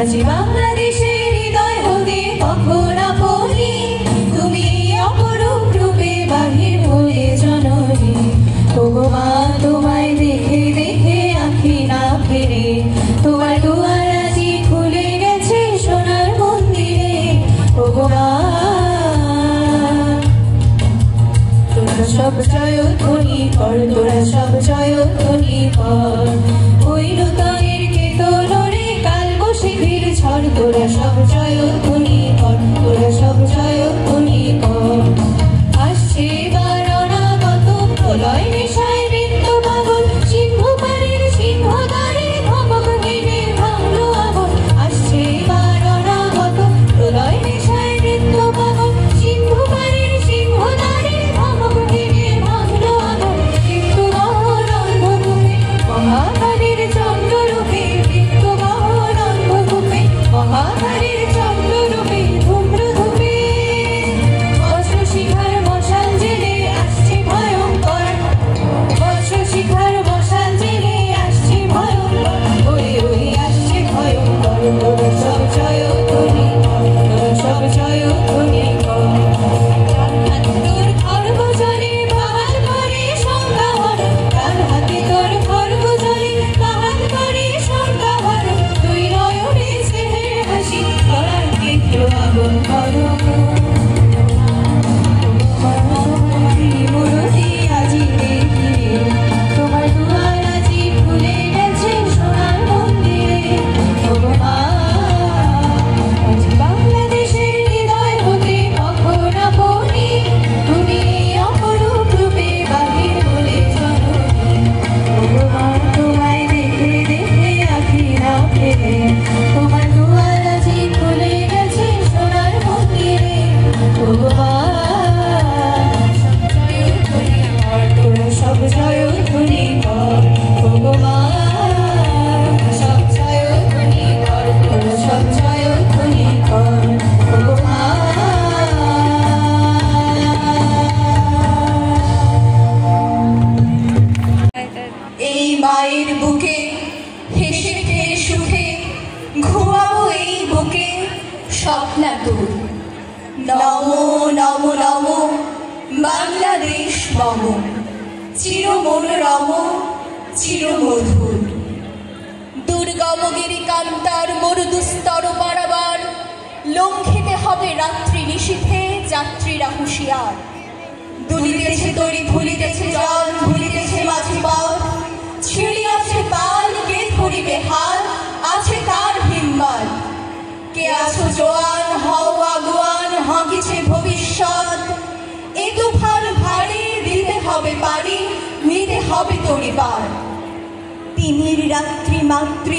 আজি বাংলাদেশের হৃদয় হতে কখন আপনি তুমি অপরূপ রূপে বাহির হয়ে জননী। ওগো মা তোমায় দেখে দেখে আঁখি না ফেরে, তোমার দুয়ার আজি খুলে গেছে সোনার মন্দিরে। ওগো মা তোরা সব জয়ধ্বনি কর, তোরা সব জয়ধ্বনি কর। ওই নূতনের কেতনরে কাল বসিখির ঝড়, তোরা সব জয়ধ্বনি কর, তোরা সব জয়ধ্বনি কর। আসছে এবার অনাগত প্রলয় নেশায় বৃত্ত পাগল, সিংহ পাড়ের সিংহদ্বারে ধমক হেনে ভাঙলো আগুন। আসছে এবার অনাগত প্রলয় নেশায় বৃত্ত পাগল, সিংহ পাড়ের সিংহদ্বারে ধমক হেনে ভাঙলো আগুন। কিন্তু গহন অন্ধকূপে মহাকালের চন্দ্ররূপে, কিন্তু গহন অন্ধকূপে মহাকালের চন্দ্ররূপে ধূম্রধূপে বজ্রশিখার মশাল জেলে আসছে ভয়ঙ্কর, বজ্রশিখার মশাল জেলে আসছে ভয়ঙ্কর। ওরে ওরে আসছে ভয়ঙ্কর। তোরা সব জয়ধ্বনি কর, তোরা সব জয়ধ্বনি কর। ডান হাতে তোর খড়গ জলে বাহাল করে সংজ্ঞাহর, ডান হাতে তোর খড়গ জলে বাহাল করে সংজ্ঞাহর। তুই নয়নে স্নেহের হাসি গলার তীব্র আগুন কর। মূরতি আজি দেখি তোমার দুয়ার আজি খুলে গেছে সোনার মন্দিরে। ওগো মা আজি বাংলাদেশের হৃদয় হতে কখন আপনি তুমি অপরূপ রূপে বাহির হলে জননী। ওগো মা তোমায় দেখে দেখে আঁখি না ফেরে, তোমার দুয়ার আজি খুলে গেছে সোনার মন্দিরে। ওগো মা তোরা সব জয়ধ্বনি কর। ওগো মা সব জয়ধ্বনি কর, তোরা সব জয়ধ্বনি কর। ওগো মা এই মায়ের বুকে হেসে খেয়ে সুখে ঘুমাবো, এই বুকে স্বপ্নাতুর। নমো নমো নমো বাংলাদেশ মম, চির মনোরম চির মধুর। দুর্গম গিরিকান্তার মরুদুস্তর পারাবার, লঙ্ঘিতে হবে রাত্রি নিশীথে যাত্রীরা হুঁশিয়ার। দুলিতেছে তরি ভুলিতেছে জল, ভুলিতেছে মাঝি পথ, ছিড়িয়াছে পাল কে ধরিবে হাল, আছে তার হিম্মত। কে আছো জোয়ান হও আগুয়ান, হাঁকিছে ভবিষ্যৎ। এ তুফান ভারী দিতে হবে পারি, নিতে হবে তরি পার। তিমির রাত্রি মাতৃ